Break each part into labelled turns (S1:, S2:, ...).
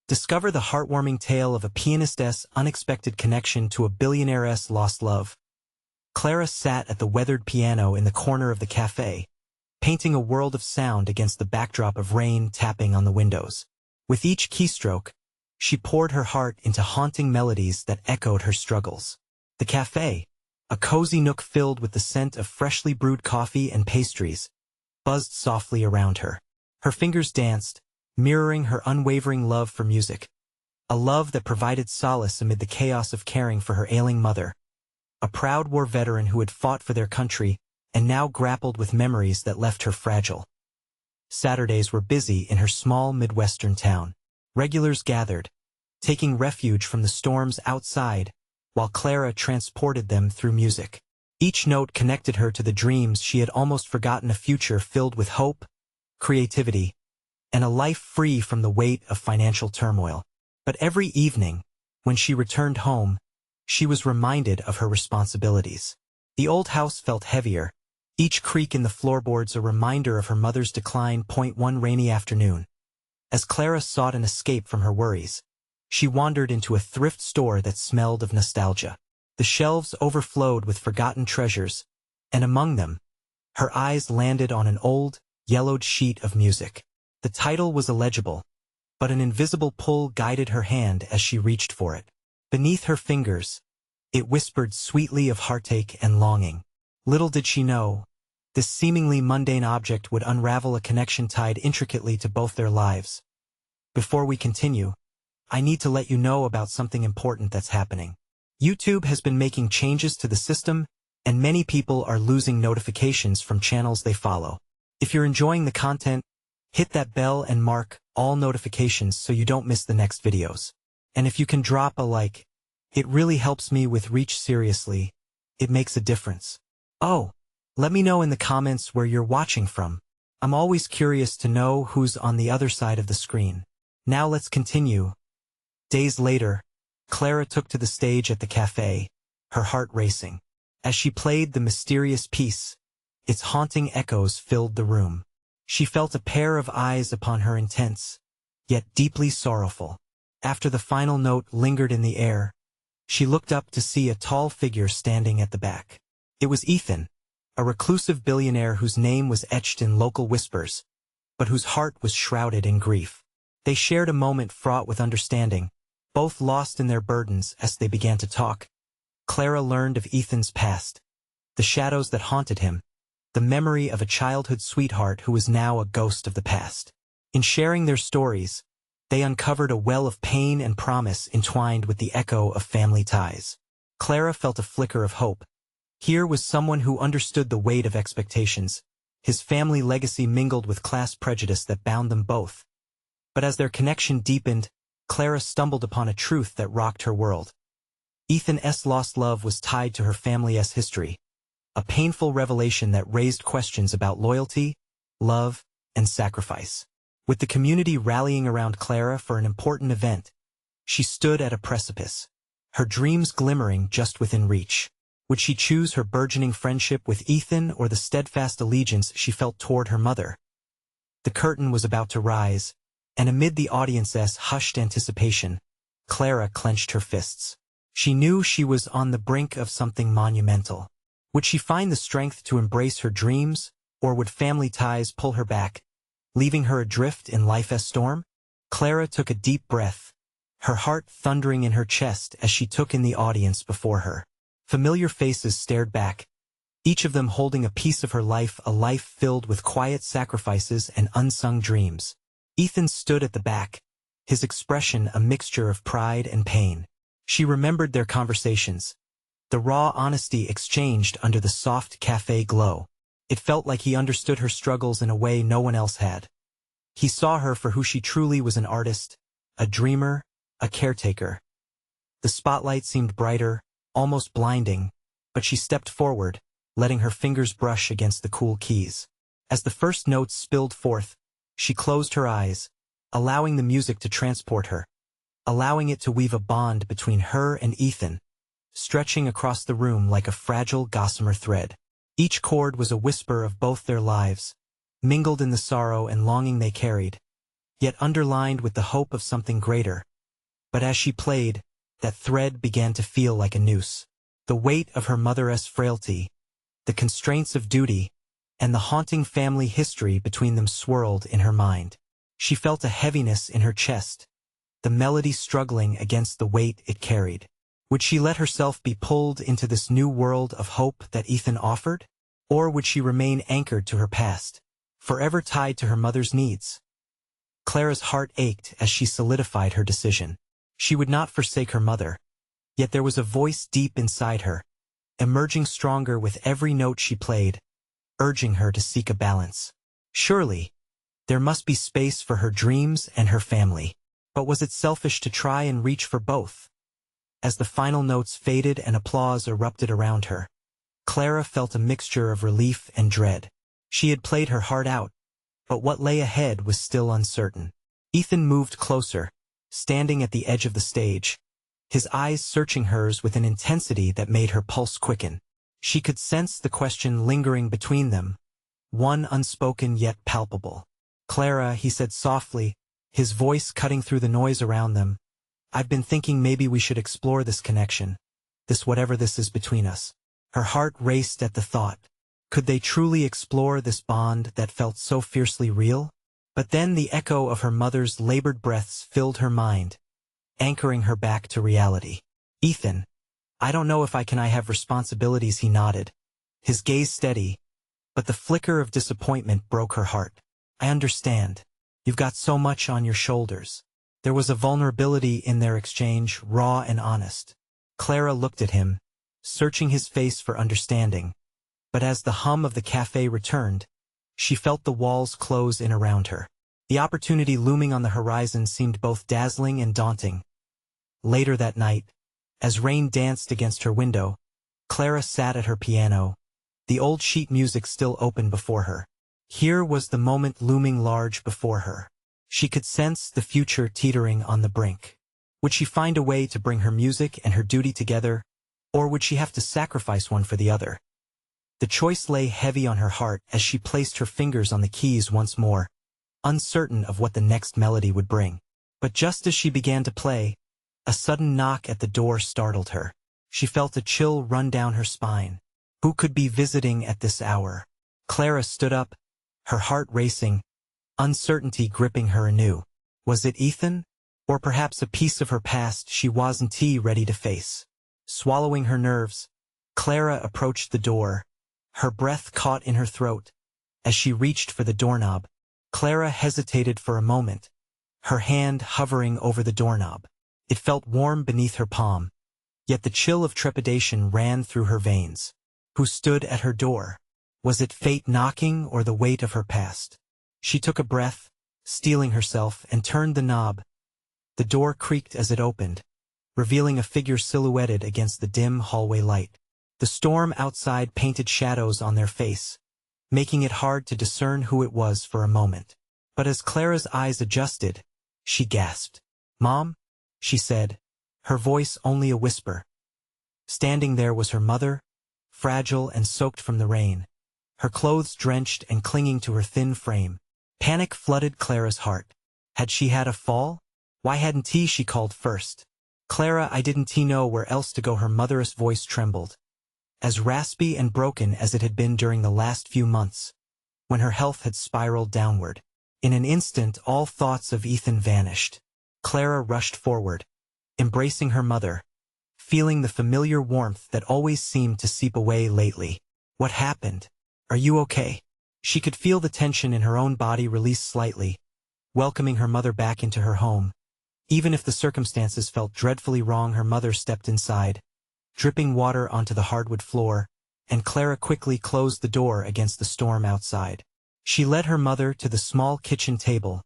S1: Discover the heartwarming tale of a pianist's unexpected connection to a billionaire's lost love. Clara sat at the weathered piano in the corner of the cafe, painting a world of sound against the backdrop of rain tapping on the windows. With each keystroke, she poured her heart into haunting melodies that echoed her struggles. The cafe, a cozy nook filled with the scent of freshly brewed coffee and pastries, buzzed softly around her. Her fingers danced, mirroring her unwavering love for music, a love that provided solace amid the chaos of caring for her ailing mother, a proud war veteran who had fought for their country and now grappled with memories that left her fragile. Saturdays were busy in her small Midwestern town. Regulars gathered, taking refuge from the storms outside, while Clara transported them through music. Each note connected her to the dreams she had almost forgotten, a future filled with hope, creativity, and a life free from the weight of financial turmoil. But every evening, when she returned home, she was reminded of her responsibilities. The old house felt heavier, each creak in the floorboards a reminder of her mother's decline. One rainy afternoon, as Clara sought an escape from her worries, she wandered into a thrift store that smelled of nostalgia. The shelves overflowed with forgotten treasures, and among them, her eyes landed on an old, yellowed sheet of music. The title was illegible, but an invisible pull guided her hand as she reached for it. Beneath her fingers, it whispered sweetly of heartache and longing. Little did she know, this seemingly mundane object would unravel a connection tied intricately to both their lives. Before we continue, I need to let you know about something important that's happening. YouTube has been making changes to the system, and many people are losing notifications from channels they follow. If you're enjoying the content, hit that bell and mark all notifications so you don't miss the next videos. And if you can drop a like, it really helps me with reach. Seriously, it makes a difference. Oh, let me know in the comments where you're watching from. I'm always curious to know who's on the other side of the screen. Now let's continue. Days later, Clara took to the stage at the cafe, her heart racing. As she played the mysterious piece, its haunting echoes filled the room. She felt a pair of eyes upon her, intense, yet deeply sorrowful. After the final note lingered in the air, she looked up to see a tall figure standing at the back. It was Ethan, a reclusive billionaire whose name was etched in local whispers, but whose heart was shrouded in grief. They shared a moment fraught with understanding, both lost in their burdens. As they began to talk, Clara learned of Ethan's past, the shadows that haunted him, the memory of a childhood sweetheart who was now a ghost of the past. In sharing their stories, they uncovered a well of pain and promise entwined with the echo of family ties. Clara felt a flicker of hope. Here was someone who understood the weight of expectations. His family legacy mingled with class prejudice that bound them both. But as their connection deepened, Clara stumbled upon a truth that rocked her world. Ethan's lost love was tied to her family's history, a painful revelation that raised questions about loyalty, love, and sacrifice. With the community rallying around Clara for an important event, she stood at a precipice, her dreams glimmering just within reach. Would she choose her burgeoning friendship with Ethan or the steadfast allegiance she felt toward her mother? The curtain was about to rise, and amid the audience's hushed anticipation, Clara clenched her fists. She knew she was on the brink of something monumental. Would she find the strength to embrace her dreams, or would family ties pull her back, leaving her adrift in life's storm? Clara took a deep breath, her heart thundering in her chest as she took in the audience before her. Familiar faces stared back, each of them holding a piece of her life, a life filled with quiet sacrifices and unsung dreams. Ethan stood at the back, his expression a mixture of pride and pain. She remembered their conversations, the raw honesty exchanged under the soft cafe glow. It felt like he understood her struggles in a way no one else had. He saw her for who she truly was, an artist, a dreamer, a caretaker. The spotlight seemed brighter, almost blinding, but she stepped forward, letting her fingers brush against the cool keys. As the first notes spilled forth, she closed her eyes, allowing the music to transport her, allowing it to weave a bond between her and Ethan, stretching across the room like a fragile gossamer thread. Each chord was a whisper of both their lives, mingled in the sorrow and longing they carried. yet underlined with the hope of something greater. But as she played, that thread began to feel like a noose. The weight of her mother's frailty, the constraints of duty, and the haunting family history between them swirled in her mind. She felt a heaviness in her chest, the melody struggling against the weight it carried. Would she let herself be pulled into this new world of hope that Ethan offered? Or would she remain anchored to her past, forever tied to her mother's needs? Clara's heart ached as she solidified her decision. She would not forsake her mother, yet there was a voice deep inside her, emerging stronger with every note she played, urging her to seek a balance. Surely, there must be space for her dreams and her family. But was it selfish to try and reach for both? As the final notes faded and applause erupted around her, Clara felt a mixture of relief and dread. She had played her heart out, but what lay ahead was still uncertain. Ethan moved closer, standing at the edge of the stage, his eyes searching hers with an intensity that made her pulse quicken. She could sense the question lingering between them, one unspoken yet palpable. "Clara," he said softly, his voice cutting through the noise around them, "I've been thinking maybe we should explore this connection, this whatever this is between us." Her heart raced at the thought. Could they truly explore this bond that felt so fiercely real? But then the echo of her mother's labored breaths filled her mind, anchoring her back to reality. "Ethan, I don't know if I have responsibilities," he nodded, his gaze steady, but the flicker of disappointment broke her heart. "I understand. You've got so much on your shoulders." There was a vulnerability in their exchange, raw and honest. Clara looked at him, searching his face for understanding, but as the hum of the cafe returned, she felt the walls close in around her. The opportunity looming on the horizon seemed both dazzling and daunting. Later that night, as rain danced against her window, Clara sat at her piano, the old sheet music still open before her. Here was the moment looming large before her. She could sense the future teetering on the brink. Would she find a way to bring her music and her duty together, or would she have to sacrifice one for the other? The choice lay heavy on her heart as she placed her fingers on the keys once more, uncertain of what the next melody would bring. But just as she began to play, a sudden knock at the door startled her. She felt a chill run down her spine. Who could be visiting at this hour? Clara stood up, her heart racing, uncertainty gripping her anew. Was it Ethan? Or perhaps a piece of her past she wasn't ready to face? Swallowing her nerves, Clara approached the door, her breath caught in her throat. As she reached for the doorknob, Clara hesitated for a moment, her hand hovering over the doorknob. It felt warm beneath her palm, yet the chill of trepidation ran through her veins. Who stood at her door? Was it fate knocking or the weight of her past? She took a breath, steeling herself, and turned the knob. The door creaked as it opened, revealing a figure silhouetted against the dim hallway light. The storm outside painted shadows on their face, making it hard to discern who it was for a moment. But as Clara's eyes adjusted, she gasped. "Mom?" she said, her voice only a whisper. Standing there was her mother, fragile and soaked from the rain, her clothes drenched and clinging to her thin frame. Panic flooded Clara's heart. Had she had a fall? Why hadn't she called first? "Clara, I didn't know where else to go." Her mother's voice trembled, as raspy and broken as it had been during the last few months, when her health had spiraled downward. In an instant all thoughts of Ethan vanished. Clara rushed forward, embracing her mother, feeling the familiar warmth that always seemed to seep away lately. "What happened? Are you okay?" She could feel the tension in her own body release slightly, welcoming her mother back into her home. Even if the circumstances felt dreadfully wrong, her mother stepped inside, dripping water onto the hardwood floor, and Clara quickly closed the door against the storm outside. She led her mother to the small kitchen table,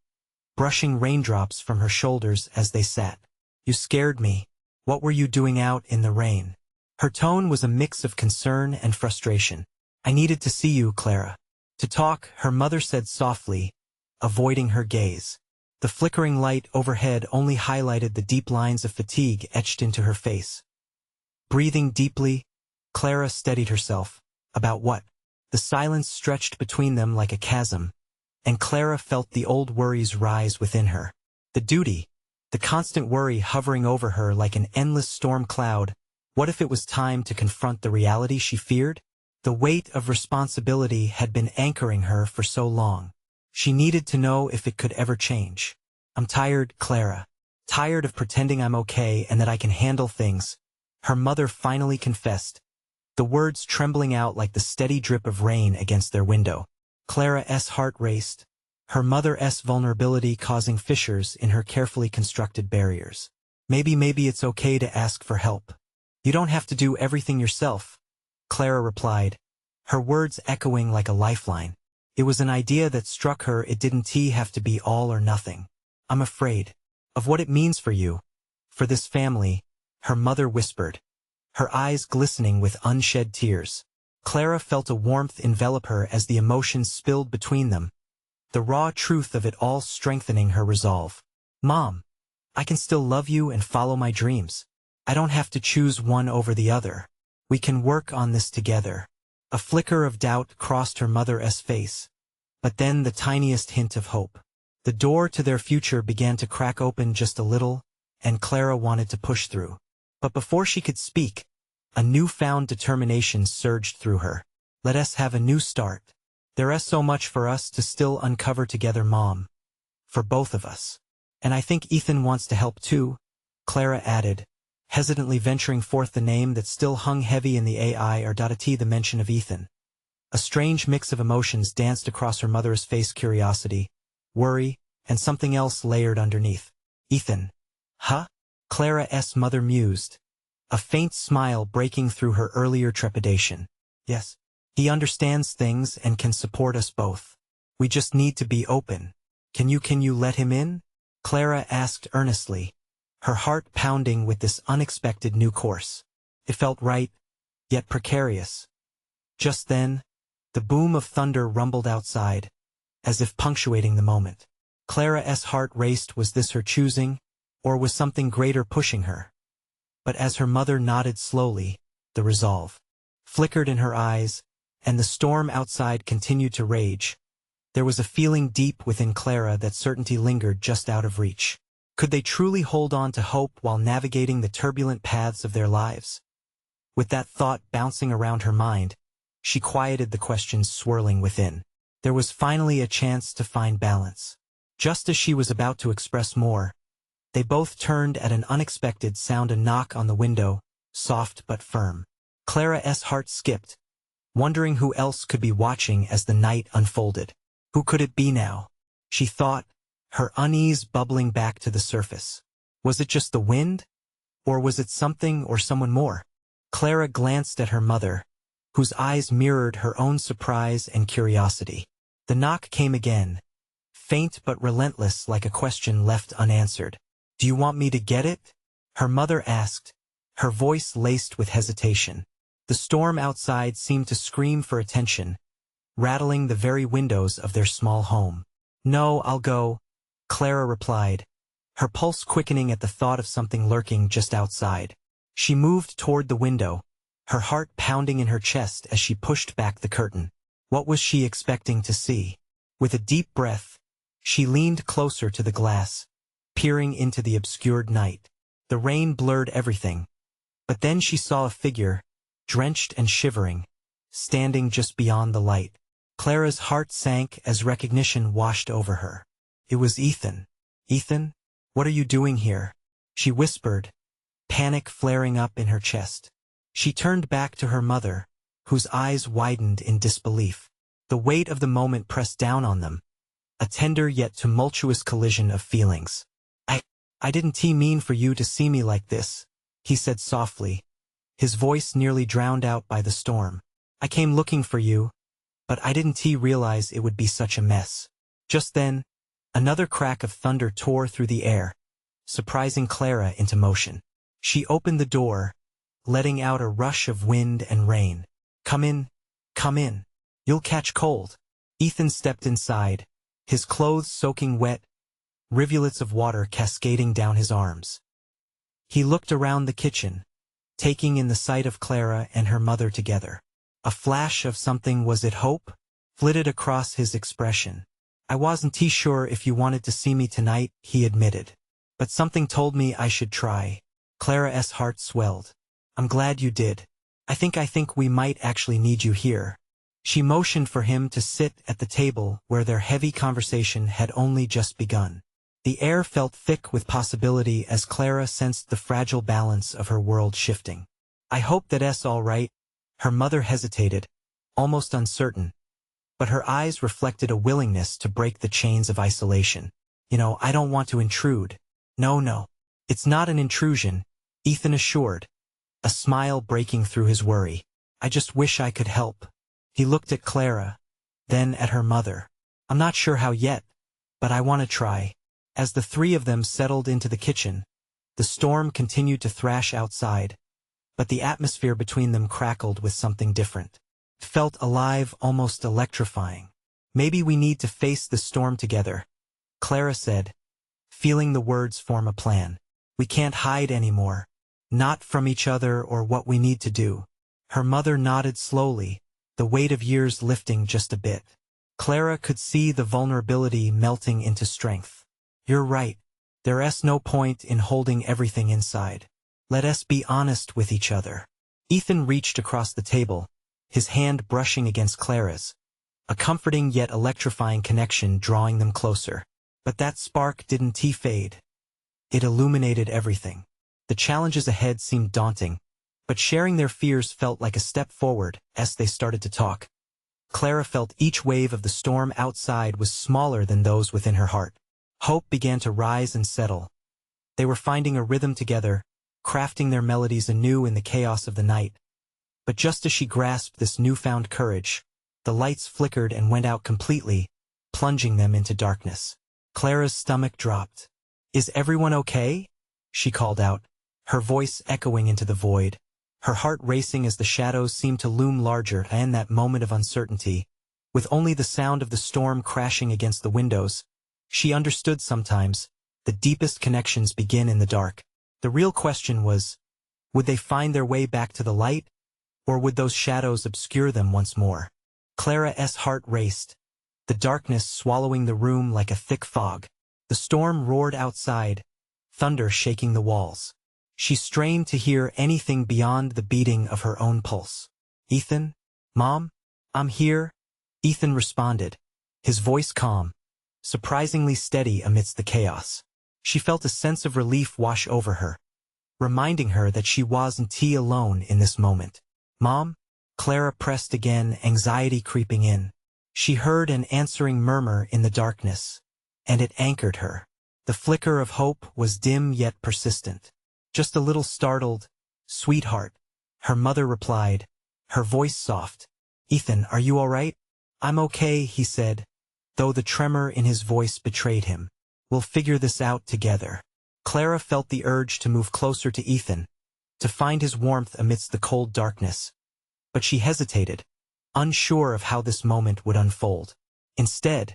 S1: brushing raindrops from her shoulders as they sat. "You scared me. What were you doing out in the rain?" Her tone was a mix of concern and frustration. "I needed to see you, Clara." "To talk," her mother said softly, avoiding her gaze. The flickering light overhead only highlighted the deep lines of fatigue etched into her face. Breathing deeply, Clara steadied herself. "About what?" The silence stretched between them like a chasm, and Clara felt the old worries rise within her. The duty, the constant worry hovering over her like an endless storm cloud. What if it was time to confront the reality she feared? The weight of responsibility had been anchoring her for so long. She needed to know if it could ever change. I'm tired, Clara. Tired of pretending I'm okay and that I can handle things, her mother finally confessed, the words trembling out like the steady drip of rain against their window. Clara's heart raced, her mother's vulnerability causing fissures in her carefully constructed barriers. Maybe it's okay to ask for help. You don't have to do everything yourself, Clara replied, her words echoing like a lifeline. It was an idea that struck her. It didn't have to be all or nothing. I'm afraid of what it means for you, for this family, her mother whispered, her eyes glistening with unshed tears. Clara felt a warmth envelop her as the emotions spilled between them, the raw truth of it all strengthening her resolve. Mom, I can still love you and follow my dreams. I don't have to choose one over the other. We can work on this together. A flicker of doubt crossed her mother's face, but then the tiniest hint of hope. The door to their future began to crack open just a little, and Clara wanted to push through. But before she could speak, a newfound determination surged through her. Let us have a new start. There's so much for us to still uncover together, Mom. For both of us. And I think Ethan wants to help too, Clara added, hesitantly venturing forth the name that still hung heavy in the the mention of Ethan. A strange mix of emotions danced across her mother's face: curiosity, worry, and something else layered underneath. Ethan. Huh? Clara's mother mused, a faint smile breaking through her earlier trepidation. Yes. He understands things and can support us both. We just need to be open. Can you let him in? Clara asked earnestly, her heart pounding with this unexpected new course. It felt right, yet precarious. Just then, the boom of thunder rumbled outside, as if punctuating the moment. Clara's heart raced. Was this her choosing, or was something greater pushing her? But as her mother nodded slowly, the resolve flickered in her eyes, and the storm outside continued to rage. There was a feeling deep within Clara that certainty lingered just out of reach. Could they truly hold on to hope while navigating the turbulent paths of their lives? With that thought bouncing around her mind, she quieted the questions swirling within. There was finally a chance to find balance. Just as she was about to express more, they both turned at an unexpected sound: a knock on the window, soft but firm. Clara's heart skipped, wondering who else could be watching as the night unfolded. Who could it be now? She thought, her unease bubbling back to the surface. Was it just the wind? Or was it something or someone more? Clara glanced at her mother, whose eyes mirrored her own surprise and curiosity. The knock came again, faint but relentless, like a question left unanswered. Do you want me to get it? Her mother asked, her voice laced with hesitation. The storm outside seemed to scream for attention, rattling the very windows of their small home. No, I'll go, Clara replied, her pulse quickening at the thought of something lurking just outside. She moved toward the window, her heart pounding in her chest as she pushed back the curtain. What was she expecting to see? With a deep breath, she leaned closer to the glass, peering into the obscured night. The rain blurred everything, but then she saw a figure, drenched and shivering, standing just beyond the light. Clara's heart sank as recognition washed over her. It was Ethan. Ethan? What are you doing here? She whispered, panic flaring up in her chest. She turned back to her mother, whose eyes widened in disbelief. The weight of the moment pressed down on them, a tender yet tumultuous collision of feelings. I didn't mean for you to see me like this, he said softly, his voice nearly drowned out by the storm. I came looking for you, but I didn't realize it would be such a mess. Just then, another crack of thunder tore through the air, surprising Clara into motion. She opened the door, letting out a rush of wind and rain. Come in. You'll catch cold. Ethan stepped inside, his clothes soaking wet, rivulets of water cascading down his arms. He looked around the kitchen, taking in the sight of Clara and her mother together. A flash of something, was it hope, flitted across his expression. I wasn't too sure if you wanted to see me tonight, he admitted. But something told me I should try. Clara's heart swelled. I'm glad you did. I think we might actually need you here. She motioned for him to sit at the table where their heavy conversation had only just begun. The air felt thick with possibility as Clara sensed the fragile balance of her world shifting. I hope that's all right. Her mother hesitated, almost uncertain, but her eyes reflected a willingness to break the chains of isolation. I don't want to intrude. No. It's not an intrusion, Ethan assured, a smile breaking through his worry. I just wish I could help. He looked at Clara, then at her mother. I'm not sure how yet, but I want to try. As the three of them settled into the kitchen, the storm continued to thrash outside, but the atmosphere between them crackled with something different. It felt alive, almost electrifying. Maybe we need to face the storm together, Clara said, feeling the words form a plan. We can't hide anymore, not from each other or what we need to do. Her mother nodded slowly, the weight of years lifting just a bit. Clara could see the vulnerability melting into strength. You're right. There's no point in holding everything inside. Let us be honest with each other. Ethan reached across the table, his hand brushing against Clara's, a comforting yet electrifying connection drawing them closer. But that spark didn't fade. It illuminated everything. The challenges ahead seemed daunting, but sharing their fears felt like a step forward as they started to talk. Clara felt each wave of the storm outside was smaller than those within her heart. Hope began to rise and settle. They were finding a rhythm together, crafting their melodies anew in the chaos of the night. But just as she grasped this newfound courage, the lights flickered and went out completely, plunging them into darkness. Clara's stomach dropped. Is everyone okay? She called out, her voice echoing into the void, her heart racing as the shadows seemed to loom larger in that moment of uncertainty. With only the sound of the storm crashing against the windows, she understood sometimes, the deepest connections begin in the dark. The real question was, would they find their way back to the light, or would those shadows obscure them once more? Clara's heart raced, the darkness swallowing the room like a thick fog. The storm roared outside, thunder shaking the walls. She strained to hear anything beyond the beating of her own pulse. Ethan? Mom? I'm here, Ethan responded, his voice calm, surprisingly steady amidst the chaos. She felt a sense of relief wash over her, reminding her that she wasn't alone in this moment. Mom? Clara pressed again, anxiety creeping in. She heard an answering murmur in the darkness, and it anchored her. The flicker of hope was dim yet persistent. Just a little startled, sweetheart, her mother replied, her voice soft. Ethan, are you all right? I'm okay, he said, though the tremor in his voice betrayed him. We'll figure this out together. Clara felt the urge to move closer to Ethan, to find his warmth amidst the cold darkness. But she hesitated, unsure of how this moment would unfold. Instead,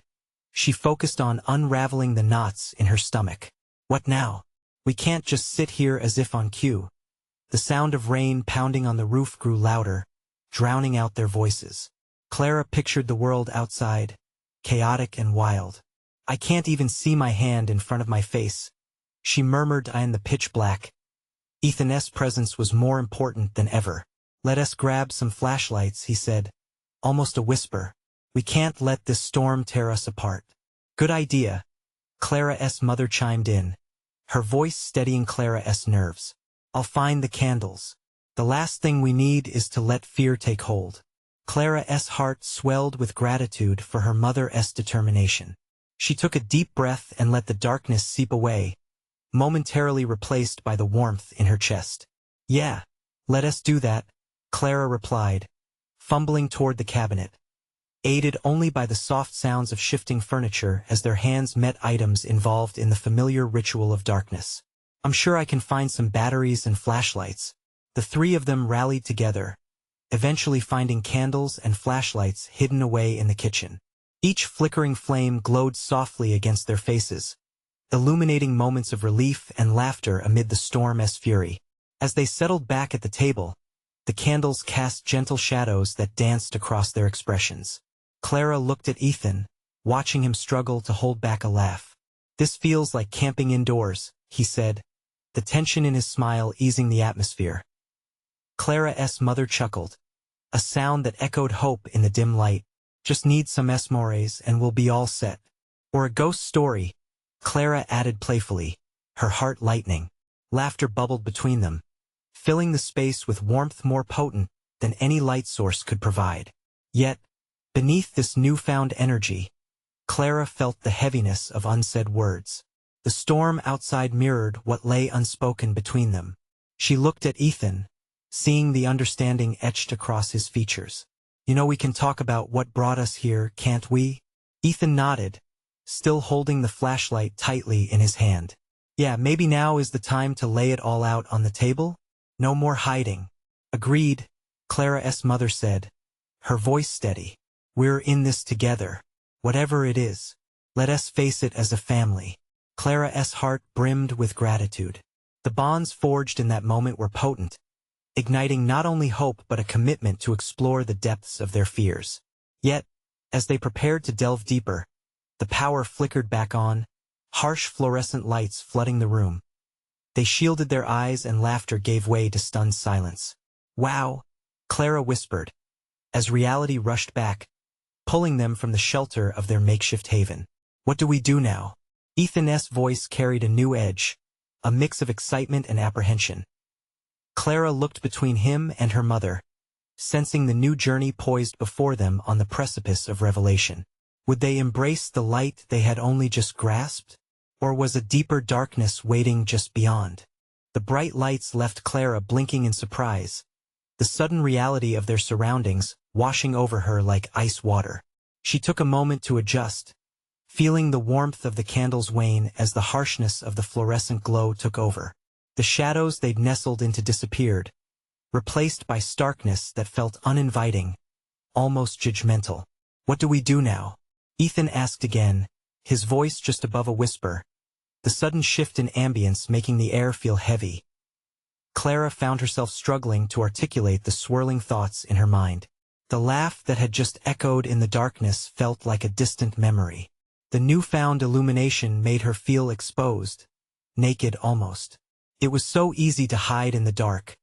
S1: she focused on unraveling the knots in her stomach. What now? We can't just sit here as if on cue. The sound of rain pounding on the roof grew louder, drowning out their voices. Clara pictured the world outside, chaotic and wild. I can't even see my hand in front of my face, she murmured in the pitch black. Ethan's presence was more important than ever. Let us grab some flashlights, he said, almost a whisper. We can't let this storm tear us apart. Good idea, Clara's mother chimed in, her voice steadying Clara's nerves. I'll find the candles. The last thing we need is to let fear take hold. Clara's heart swelled with gratitude for her mother's determination. She took a deep breath and let the darkness seep away, momentarily replaced by the warmth in her chest. Yeah, let us do that, Clara replied, fumbling toward the cabinet, aided only by the soft sounds of shifting furniture as their hands met items involved in the familiar ritual of darkness. I'm sure I can find some batteries and flashlights. The three of them rallied together, eventually finding candles and flashlights hidden away in the kitchen. Each flickering flame glowed softly against their faces, illuminating moments of relief and laughter amid the storm's fury. As they settled back at the table, the candles cast gentle shadows that danced across their expressions. Clara looked at Ethan, watching him struggle to hold back a laugh. "This feels like camping indoors," he said, the tension in his smile easing the atmosphere. Clara's mother chuckled, a sound that echoed hope in the dim light. "Just need some s'mores and we'll be all set." "Or a ghost story," Clara added playfully, her heart lightening. Laughter bubbled between them, filling the space with warmth more potent than any light source could provide. Yet, beneath this newfound energy, Clara felt the heaviness of unsaid words. The storm outside mirrored what lay unspoken between them. She looked at Ethan, seeing the understanding etched across his features. "You know, we can talk about what brought us here, can't we?" Ethan nodded, still holding the flashlight tightly in his hand. "Yeah, maybe now is the time to lay it all out on the table? No more hiding." "Agreed," Clara's mother said, her voice steady. "We're in this together. Whatever it is, let us face it as a family." Clara's heart brimmed with gratitude. The bonds forged in that moment were potent, igniting not only hope but a commitment to explore the depths of their fears. Yet, as they prepared to delve deeper, the power flickered back on, harsh fluorescent lights flooding the room. They shielded their eyes and laughter gave way to stunned silence. "Wow," Clara whispered, as reality rushed back, pulling them from the shelter of their makeshift haven. "What do we do now?" Ethan's voice carried a new edge, a mix of excitement and apprehension. Clara looked between him and her mother, sensing the new journey poised before them on the precipice of revelation. Would they embrace the light they had only just grasped? Or was a deeper darkness waiting just beyond? The bright lights left Clara blinking in surprise, the sudden reality of their surroundings washing over her like ice water. She took a moment to adjust, feeling the warmth of the candles wane as the harshness of the fluorescent glow took over. The shadows they'd nestled into disappeared, replaced by starkness that felt uninviting, almost judgmental. "What do we do now?" Ethan asked again, his voice just above a whisper, the sudden shift in ambience making the air feel heavy. Clara found herself struggling to articulate the swirling thoughts in her mind. The laugh that had just echoed in the darkness felt like a distant memory. The newfound illumination made her feel exposed, naked almost. It was so easy to hide in the dark,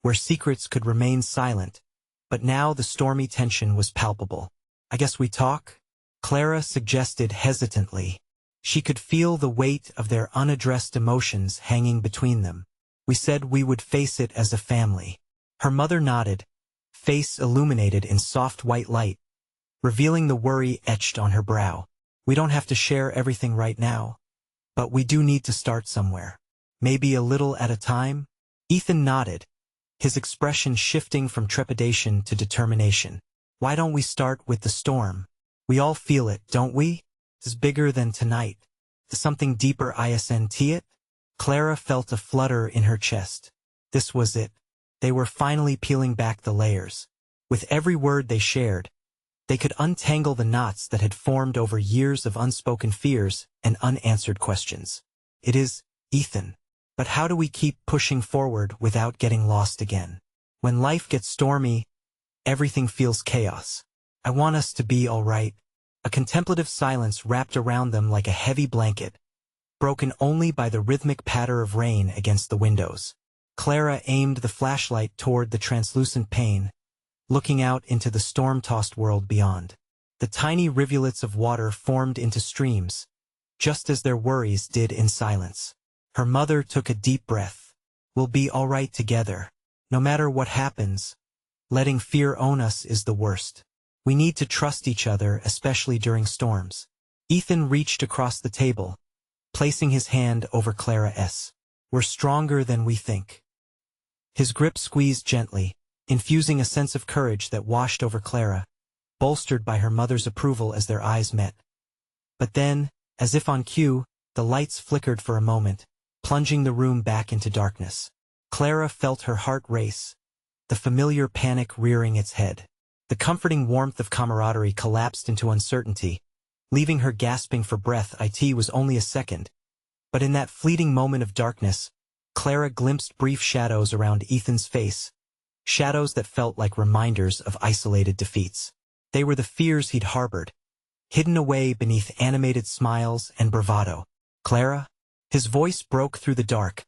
S1: where secrets could remain silent, but now the stormy tension was palpable. "I guess we talk?" Clara suggested hesitantly. She could feel the weight of their unaddressed emotions hanging between them. "We said we would face it as a family." Her mother nodded, face illuminated in soft white light, revealing the worry etched on her brow. "We don't have to share everything right now, but we do need to start somewhere. Maybe a little at a time?" Ethan nodded, his expression shifting from trepidation to determination. "Why don't we start with the storm? We all feel it, don't we? It's bigger than tonight. There's something deeper, isn't it?" Clara felt a flutter in her chest. This was it. They were finally peeling back the layers. With every word they shared, they could untangle the knots that had formed over years of unspoken fears and unanswered questions. "It is, Ethan. But how do we keep pushing forward without getting lost again? When life gets stormy, everything feels chaos. I want us to be all right." A contemplative silence wrapped around them like a heavy blanket, broken only by the rhythmic patter of rain against the windows. Clara aimed the flashlight toward the translucent pane, looking out into the storm-tossed world beyond. The tiny rivulets of water formed into streams, just as their worries did in silence. Her mother took a deep breath. "We'll be all right together. No matter what happens, letting fear own us is the worst. We need to trust each other, especially during storms." Ethan reached across the table, placing his hand over Clara's. "We're stronger than we think." His grip squeezed gently, infusing a sense of courage that washed over Clara, bolstered by her mother's approval as their eyes met. But then, as if on cue, the lights flickered for a moment, plunging the room back into darkness. Clara felt her heart race, the familiar panic rearing its head. The comforting warmth of camaraderie collapsed into uncertainty, leaving her gasping for breath. It was only a second, but in that fleeting moment of darkness, Clara glimpsed brief shadows around Ethan's face, shadows that felt like reminders of isolated defeats. They were the fears he'd harbored, hidden away beneath animated smiles and bravado. Clara? His voice broke through the dark,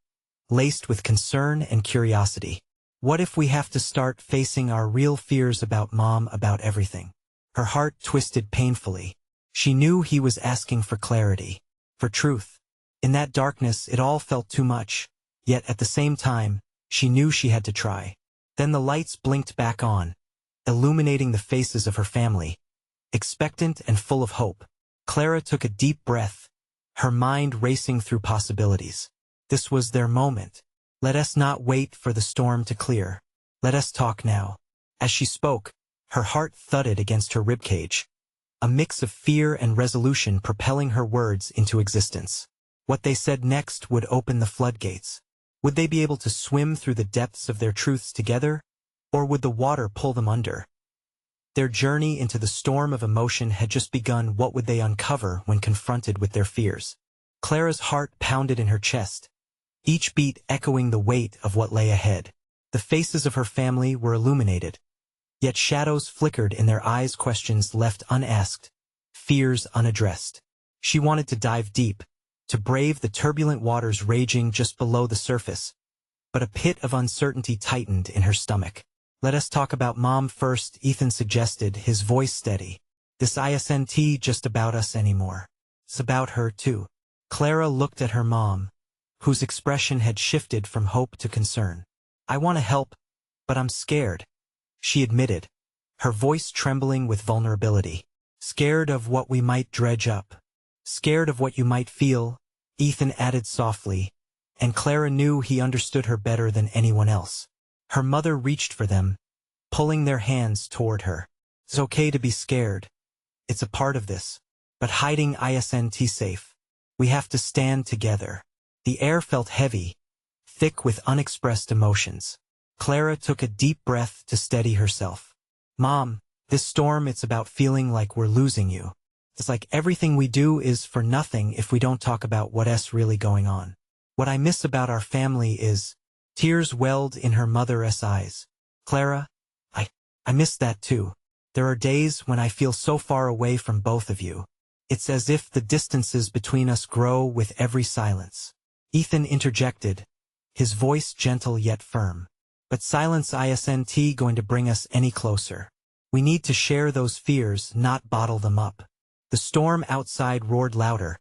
S1: laced with concern and curiosity. What if we have to start facing our real fears about Mom, about everything? Her heart twisted painfully. She knew he was asking for clarity, for truth. In that darkness, it all felt too much. Yet at the same time, she knew she had to try. Then the lights blinked back on, illuminating the faces of her family, expectant and full of hope. Clara took a deep breath, her mind racing through possibilities. This was their moment. Let us not wait for the storm to clear. Let us talk now. As she spoke, her heart thudded against her ribcage, a mix of fear and resolution propelling her words into existence. What they said next would open the floodgates. Would they be able to swim through the depths of their truths together, or would the water pull them under? Their journey into the storm of emotion had just begun. What would they uncover when confronted with their fears? Clara's heart pounded in her chest, each beat echoing the weight of what lay ahead. The faces of her family were illuminated, yet shadows flickered in their eyes, questions left unasked, fears unaddressed. She wanted to dive deep, to brave the turbulent waters raging just below the surface, but a pit of uncertainty tightened in her stomach. Let us talk about Mom first, Ethan suggested, his voice steady. This isn't just about us anymore. It's about her too. Clara looked at her mom, whose expression had shifted from hope to concern. I want to help, but I'm scared, she admitted, her voice trembling with vulnerability. Scared of what we might dredge up. Scared of what you might feel, Ethan added softly, and Clara knew he understood her better than anyone else. Her mother reached for them, pulling their hands toward her. It's okay to be scared. It's a part of this. But hiding isn't safe. We have to stand together. The air felt heavy, thick with unexpressed emotions. Clara took a deep breath to steady herself. Mom, this storm, it's about feeling like we're losing you. It's like everything we do is for nothing if we don't talk about what's really going on. What I miss about our family is... Tears welled in her mother's eyes. Clara, I miss that too. There are days when I feel so far away from both of you. It's as if the distances between us grow with every silence. Ethan interjected, his voice gentle yet firm. But silence isn't going to bring us any closer. We need to share those fears, not bottle them up. The storm outside roared louder,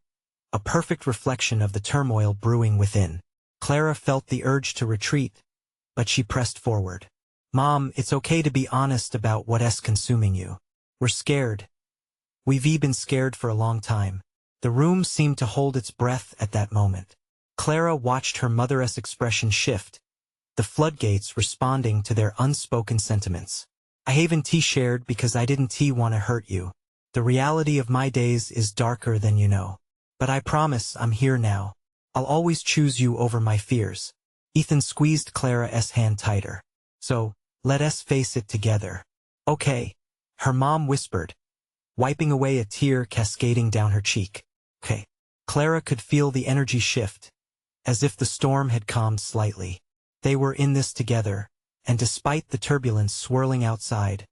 S1: a perfect reflection of the turmoil brewing within. Clara felt the urge to retreat, but she pressed forward. Mom, it's okay to be honest about what's consuming you. We're scared. We've been scared for a long time. The room seemed to hold its breath at that moment. Clara watched her mother's expression shift, the floodgates responding to their unspoken sentiments. I haven't shared because I didn't want to hurt you. The reality of my days is darker than you know. But I promise I'm here now. I'll always choose you over my fears. Ethan squeezed Clara's hand tighter. So, let us face it together. Okay, her mom whispered, wiping away a tear cascading down her cheek. Okay. Clara could feel the energy shift, as if the storm had calmed slightly. They were in this together, and despite the turbulence swirling outside,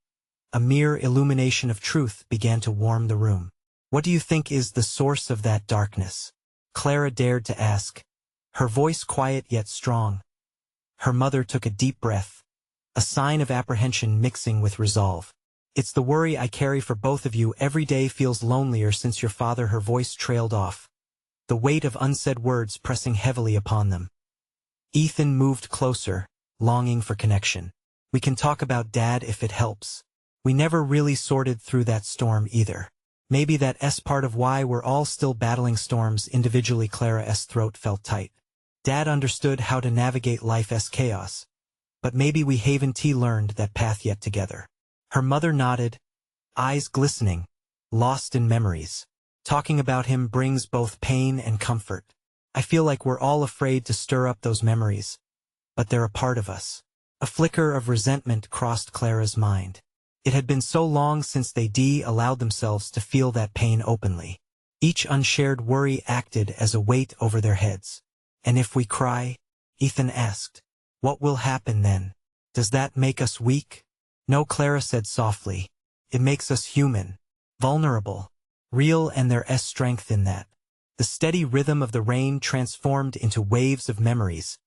S1: a mere illumination of truth began to warm the room. What do you think is the source of that darkness? Clara dared to ask, her voice quiet yet strong. Her mother took a deep breath, a sign of apprehension mixing with resolve. It's the worry I carry for both of you. Every day feels lonelier since your father. Her voice trailed off, the weight of unsaid words pressing heavily upon them. Ethan moved closer, longing for connection. We can talk about Dad if it helps. We never really sorted through that storm either. Maybe that's part of why we're all still battling storms individually. Clara's throat felt tight. Dad understood how to navigate life's chaos, but maybe we haven't learned that path yet together. Her mother nodded, eyes glistening, lost in memories. Talking about him brings both pain and comfort. I feel like we're all afraid to stir up those memories, but they're a part of us. A flicker of resentment crossed Clara's mind. It had been so long since they allowed themselves to feel that pain openly. Each unshared worry acted as a weight over their heads. And if we cry? Ethan asked. What will happen then? Does that make us weak? No, Clara said softly. It makes us human. Vulnerable. real and there's strength in that. The steady rhythm of the rain transformed into waves of memories,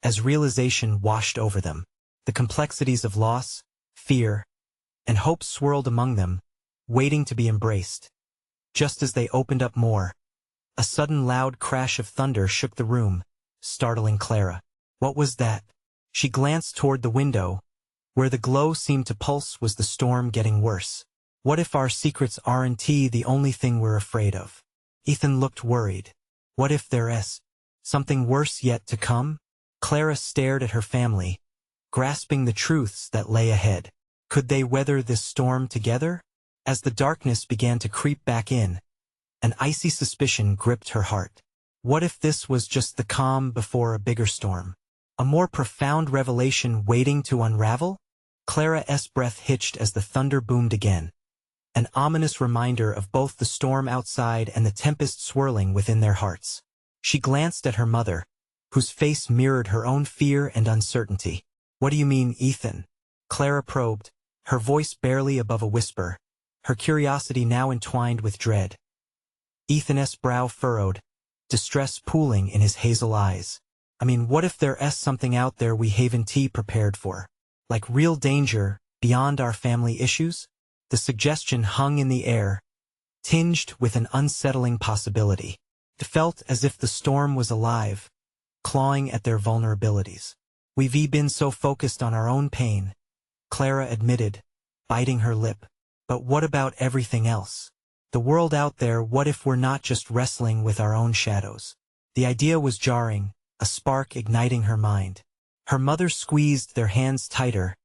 S1: as realization washed over them. The complexities of loss, fear, and hope swirled among them, waiting to be embraced. Just as they opened up more, a sudden loud crash of thunder shook the room, startling Clara. What was that? She glanced toward the window. Where the glow seemed to pulse was the storm getting worse. What if our secrets aren't the only thing we're afraid of? Ethan looked worried. What if there's something worse yet to come? Clara stared at her family, grasping the truths that lay ahead. Could they weather this storm together? As the darkness began to creep back in, an icy suspicion gripped her heart. What if this was just the calm before a bigger storm? A more profound revelation waiting to unravel? Clara's breath hitched as the thunder boomed again, an ominous reminder of both the storm outside and the tempest swirling within their hearts. She glanced at her mother, whose face mirrored her own fear and uncertainty. What do you mean, Ethan? Clara probed, her voice barely above a whisper, her curiosity now entwined with dread. Ethan's brow furrowed, distress pooling in his hazel eyes. I mean, what if there's something out there we haven't prepared for? Like real danger, beyond our family issues? The suggestion hung in the air, tinged with an unsettling possibility. It felt as if the storm was alive, clawing at their vulnerabilities. We've been so focused on our own pain, Clara admitted, biting her lip. But what about everything else? The world out there, what if we're not just wrestling with our own shadows? The idea was jarring, a spark igniting her mind. Her mother squeezed their hands tighter,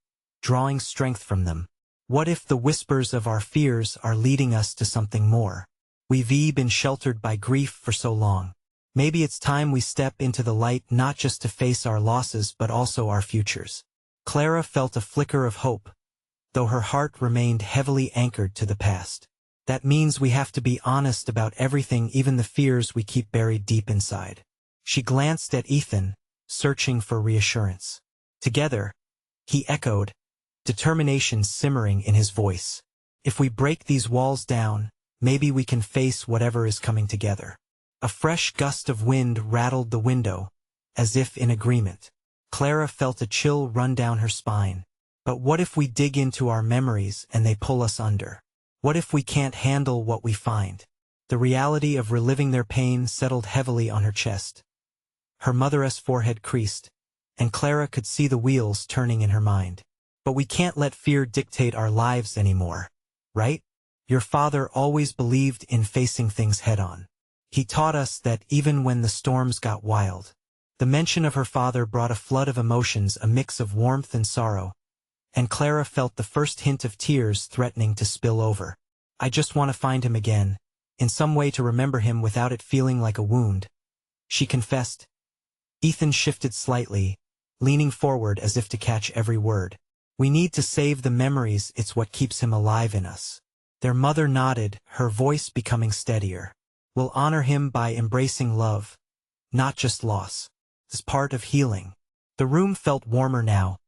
S1: drawing strength from them. What if the whispers of our fears are leading us to something more? We've been sheltered by grief for so long. Maybe it's time we step into the light, not just to face our losses but also our futures. Clara felt a flicker of hope, though her heart remained heavily anchored to the past. That means we have to be honest about everything, even the fears we keep buried deep inside. She glanced at Ethan, searching for reassurance. Together, he echoed, determination simmering in his voice. If we break these walls down, maybe we can face whatever is coming together. A fresh gust of wind rattled the window, as if in agreement. Clara felt a chill run down her spine. But what if we dig into our memories and they pull us under? What if we can't handle what we find? The reality of reliving their pain settled heavily on her chest. Her mother's forehead creased, and Clara could see the wheels turning in her mind. But we can't let fear dictate our lives anymore, right? Your father always believed in facing things head-on. He taught us that even when the storms got wild. The mention of her father brought a flood of emotions, a mix of warmth and sorrow, and Clara felt the first hint of tears threatening to spill over. I just want to find him again, in some way to remember him without it feeling like a wound, she confessed. Ethan shifted slightly, leaning forward as if to catch every word. We need to save the memories, it's what keeps him alive in us. Their mother nodded, her voice becoming steadier. We'll honor him by embracing love, not just loss. As part of healing. The room felt warmer now,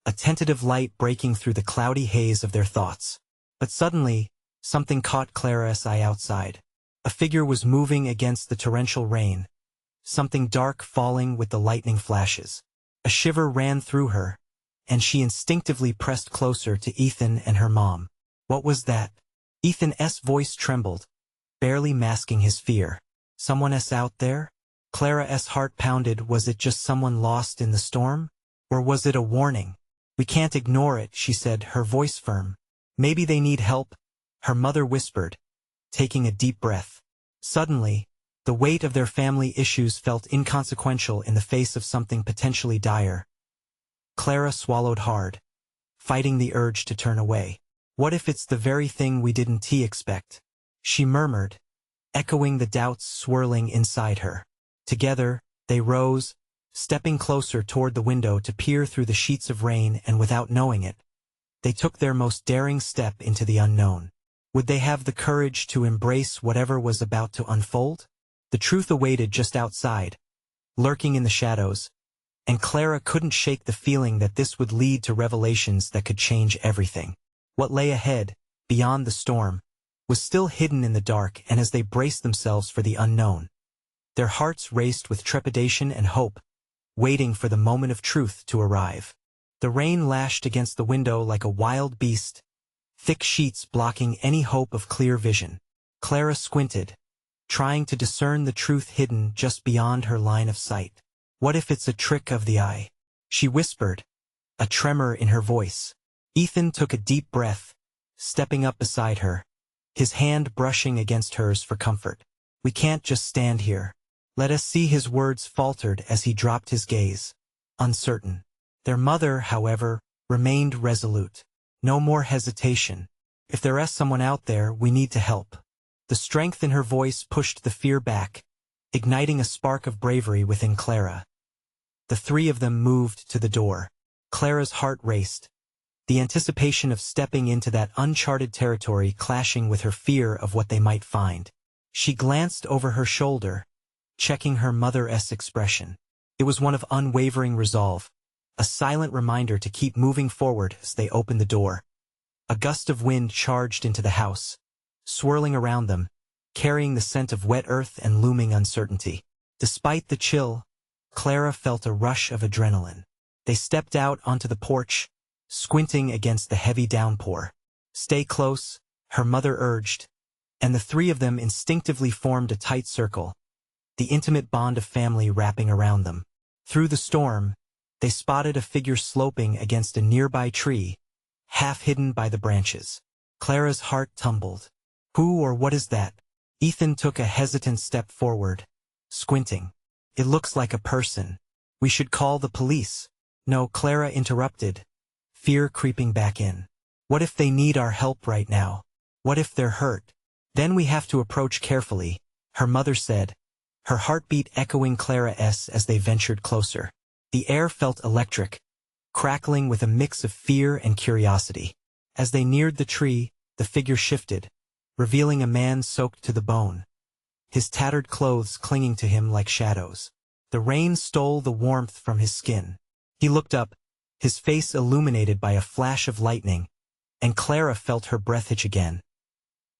S1: a tentative light breaking through the cloudy haze of their thoughts. But suddenly, something caught Clara's eye outside. A figure was moving against the torrential rain, something dark falling with the lightning flashes. A shiver ran through her, and she instinctively pressed closer to Ethan and her mom. What was that? Ethan's voice trembled, barely masking his fear. Someone's out there? Clara's heart pounded. Was it just someone lost in the storm? Or was it a warning? We can't ignore it, she said, her voice firm. Maybe they need help, her mother whispered, taking a deep breath. Suddenly, the weight of their family issues felt inconsequential in the face of something potentially dire. Clara swallowed hard, fighting the urge to turn away. What if it's the very thing we didn't expect? She murmured, echoing the doubts swirling inside her. Together, they rose, stepping closer toward the window to peer through the sheets of rain, and without knowing it, they took their most daring step into the unknown. Would they have the courage to embrace whatever was about to unfold? The truth awaited just outside, lurking in the shadows, and Clara couldn't shake the feeling that this would lead to revelations that could change everything. What lay ahead, beyond the storm, was still hidden in the dark, and as they braced themselves for the unknown, their hearts raced with trepidation and hope, waiting for the moment of truth to arrive. The rain lashed against the window like a wild beast, thick sheets blocking any hope of clear vision. Clara squinted, trying to discern the truth hidden just beyond her line of sight. What if it's a trick of the eye? She whispered, a tremor in her voice. Ethan took a deep breath, stepping up beside her, his hand brushing against hers for comfort. We can't just stand here. Let us see. His words faltered as he dropped his gaze, uncertain. Their mother, however, remained resolute. No more hesitation. If there is someone out there, we need to help. The strength in her voice pushed the fear back, igniting a spark of bravery within Clara. The three of them moved to the door. Clara's heart raced, the anticipation of stepping into that uncharted territory clashing with her fear of what they might find. She glanced over her shoulder, checking her mother's expression. It was one of unwavering resolve, a silent reminder to keep moving forward as they opened the door. A gust of wind charged into the house, swirling around them, carrying the scent of wet earth and looming uncertainty. Despite the chill, Clara felt a rush of adrenaline. They stepped out onto the porch, squinting against the heavy downpour. Stay close, her mother urged, and the three of them instinctively formed a tight circle, the intimate bond of family wrapping around them. Through the storm, they spotted a figure sloping against a nearby tree, half hidden by the branches. Clara's heart tumbled. Who or what is that? Ethan took a hesitant step forward, squinting. It looks like a person. We should call the police. No, Clara interrupted, fear creeping back in. What if they need our help right now? What if they're hurt? Then we have to approach carefully, her mother said, her heartbeat echoing Clara's as they ventured closer. The air felt electric, crackling with a mix of fear and curiosity. As they neared the tree, the figure shifted, revealing a man soaked to the bone, his tattered clothes clinging to him like shadows. The rain stole the warmth from his skin. He looked up, his face illuminated by a flash of lightning, and Clara felt her breath hitch again.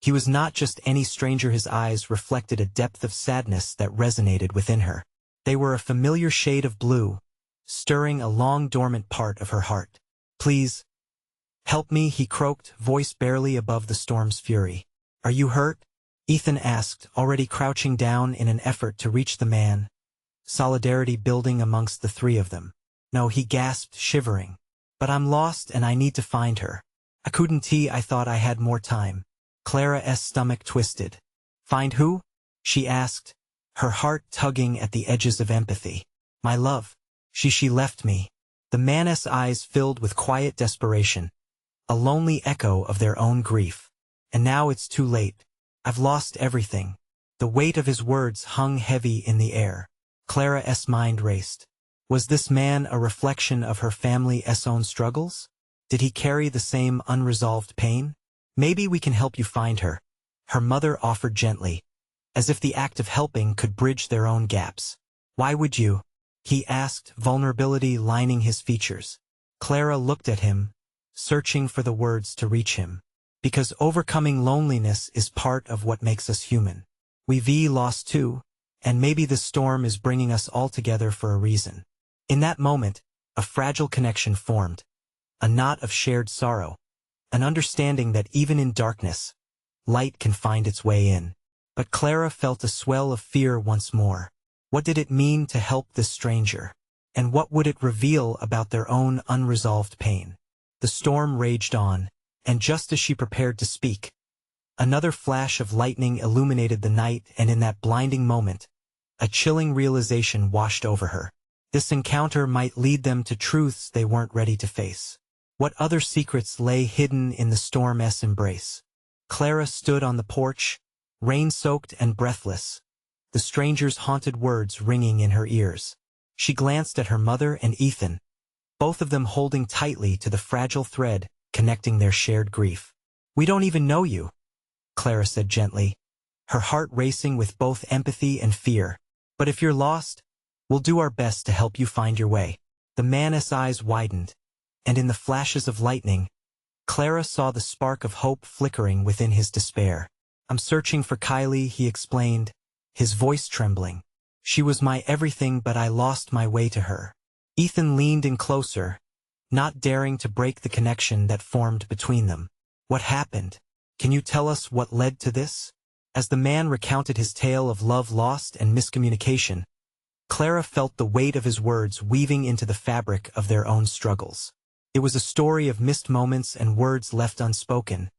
S1: He was not just any stranger. His eyes reflected a depth of sadness that resonated within her. They were a familiar shade of blue, stirring a long-dormant part of her heart. Please, help me, he croaked, voice barely above the storm's fury. Are you hurt? Ethan asked, already crouching down in an effort to reach the man, solidarity building amongst the three of them. No, he gasped, shivering. But I'm lost and I need to find her. I couldn't. I thought I had more time. Clara's stomach twisted. Find who? She asked, her heart tugging at the edges of empathy. My love. She left me. The man's eyes filled with quiet desperation, a lonely echo of their own grief. And now it's too late. I've lost everything. The weight of his words hung heavy in the air. Clara's mind raced. Was this man a reflection of her family's own struggles? Did he carry the same unresolved pain? Maybe we can help you find her, her mother offered gently, as if the act of helping could bridge their own gaps. Why would you? He asked, vulnerability lining his features. Clara looked at him, searching for the words to reach him. Because overcoming loneliness is part of what makes us human. We've lost too, and maybe the storm is bringing us all together for a reason. In that moment, a fragile connection formed, a knot of shared sorrow, an understanding that even in darkness, light can find its way in. But Clara felt a swell of fear once more. What did it mean to help this stranger? And what would it reveal about their own unresolved pain? The storm raged on, and just as she prepared to speak, another flash of lightning illuminated the night, and in that blinding moment, a chilling realization washed over her. This encounter might lead them to truths they weren't ready to face. What other secrets lay hidden in the storm's embrace? Clara stood on the porch, rain-soaked and breathless, the stranger's haunted words ringing in her ears. She glanced at her mother and Ethan, both of them holding tightly to the fragile thread connecting their shared grief. We don't even know you, Clara said gently, her heart racing with both empathy and fear. But if you're lost, we'll do our best to help you find your way. The man's eyes widened, and in the flashes of lightning, Clara saw the spark of hope flickering within his despair. I'm searching for Kylie, he explained, his voice trembling. She was my everything, but I lost my way to her. Ethan leaned in closer, not daring to break the connection that formed between them. What happened? Can you tell us what led to this? As the man recounted his tale of love lost and miscommunication, Clara felt the weight of his words weaving into the fabric of their own struggles. It was a story of missed moments and words left unspoken,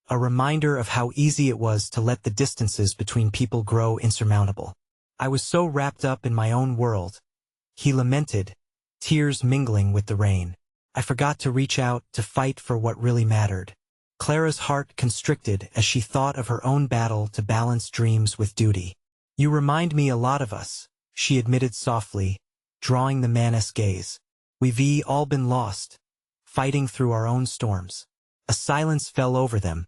S1: a reminder of how easy it was to let the distances between people grow insurmountable. I was so wrapped up in my own world, he lamented, tears mingling with the rain. I forgot to reach out, to fight for what really mattered. Clara's heart constricted as she thought of her own battle to balance dreams with duty. You remind me a lot of us, she admitted softly, drawing the man's gaze. We've all been lost, fighting through our own storms. A silence fell over them,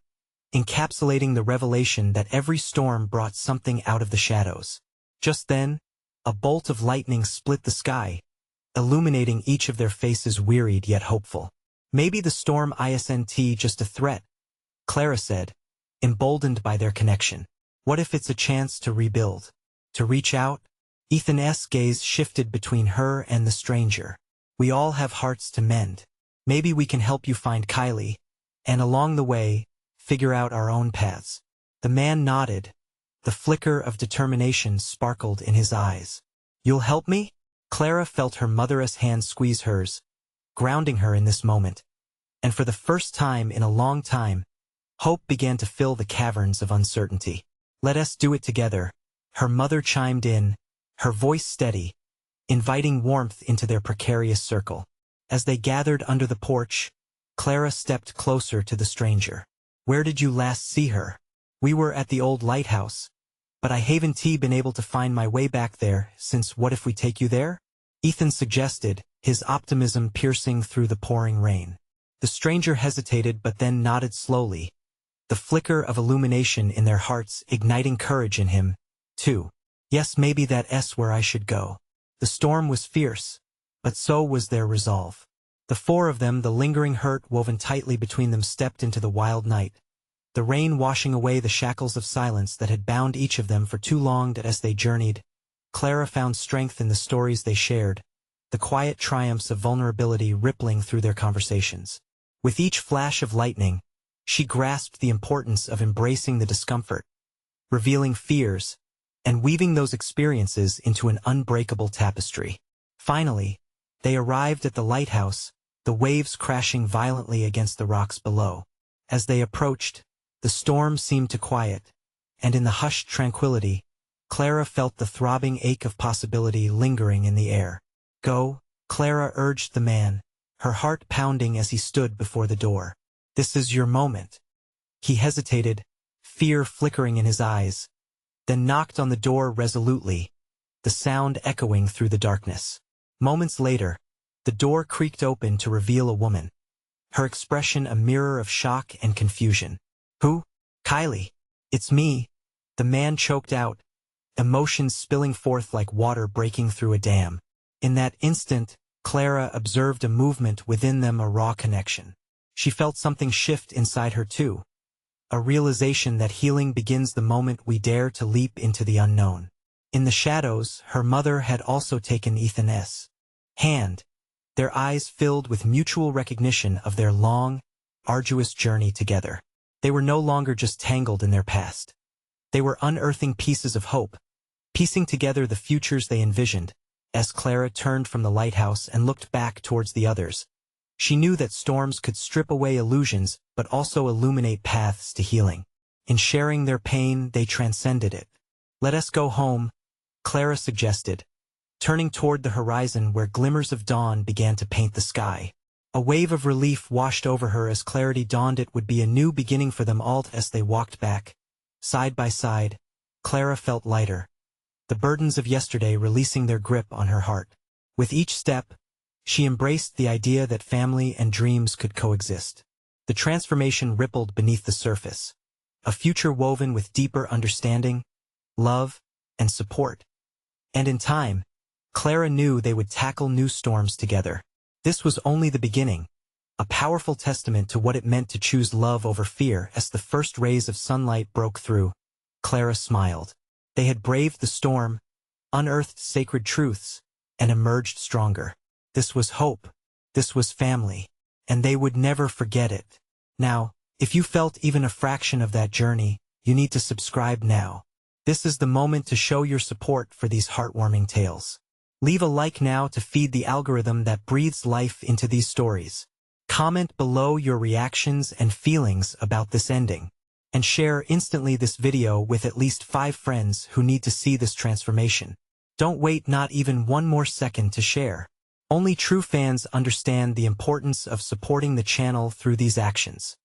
S1: encapsulating the revelation that every storm brought something out of the shadows. Just then, a bolt of lightning split the sky, illuminating each of their faces, wearied yet hopeful. Maybe the storm isn't just a threat, Clara said, emboldened by their connection. What if it's a chance to rebuild, to reach out? Ethan's gaze shifted between her and the stranger. We all have hearts to mend. Maybe we can help you find Kylie, and along the way, figure out our own paths. The man nodded. The flicker of determination sparkled in his eyes. You'll help me? Clara felt her mother's hand squeeze hers, grounding her in this moment. And for the first time in a long time, hope began to fill the caverns of uncertainty. Let us do it together, her mother chimed in, her voice steady, inviting warmth into their precarious circle. As they gathered under the porch, Clara stepped closer to the stranger. Where did you last see her? We were at the old lighthouse, but I haven't been able to find my way back there since. What if we take you there? Ethan suggested, his optimism piercing through the pouring rain. The stranger hesitated but then nodded slowly, the flicker of illumination in their hearts igniting courage in him, too. Yes, maybe that's where I should go. The storm was fierce, but so was their resolve. The four of them, the lingering hurt woven tightly between them, stepped into the wild night, the rain washing away the shackles of silence that had bound each of them for too long. As they journeyed, Clara found strength in the stories they shared, the quiet triumphs of vulnerability rippling through their conversations. With each flash of lightning, she grasped the importance of embracing the discomfort, revealing fears, and weaving those experiences into an unbreakable tapestry. Finally, they arrived at the lighthouse, the waves crashing violently against the rocks below. As they approached, the storm seemed to quiet, and in the hushed tranquility, Clara felt the throbbing ache of possibility lingering in the air. Go, Clara urged the man, her heart pounding as he stood before the door. This is your moment. He hesitated, fear flickering in his eyes, then knocked on the door resolutely, the sound echoing through the darkness. Moments later, the door creaked open to reveal a woman, her expression a mirror of shock and confusion. Who? Kylie. It's me, the man choked out, emotions spilling forth like water breaking through a dam. In that instant, Clara observed a movement within them, a raw connection. She felt something shift inside her too, a realization that healing begins the moment we dare to leap into the unknown. In the shadows, her mother had also taken Ethan's hand, their eyes filled with mutual recognition of their long, arduous journey together. They were no longer just tangled in their past. They were unearthing pieces of hope, piecing together the futures they envisioned. As Clara turned from the lighthouse and looked back towards the others, she knew that storms could strip away illusions but also illuminate paths to healing. In sharing their pain, they transcended it. Let us go home, Clara suggested, turning toward the horizon where glimmers of dawn began to paint the sky. A wave of relief washed over her as clarity dawned. It would be a new beginning for them all. As they walked back, side by side, Clara felt lighter, the burdens of yesterday releasing their grip on her heart. With each step, she embraced the idea that family and dreams could coexist. The transformation rippled beneath the surface, a future woven with deeper understanding, love, and support. And in time, Clara knew they would tackle new storms together. This was only the beginning. a powerful testament to what it meant to choose love over fear. As the first rays of sunlight broke through, Clara smiled. They had braved the storm, unearthed sacred truths, and emerged stronger. This was hope. This was family. And they would never forget it. Now, if you felt even a fraction of that journey, you need to subscribe now. This is the moment to show your support for these heartwarming tales. Leave a like now to feed the algorithm that breathes life into these stories. Comment below your reactions and feelings about this ending. And share instantly this video with at least 5 friends who need to see this transformation. Don't wait not even one more second to share. Only true fans understand the importance of supporting the channel through these actions.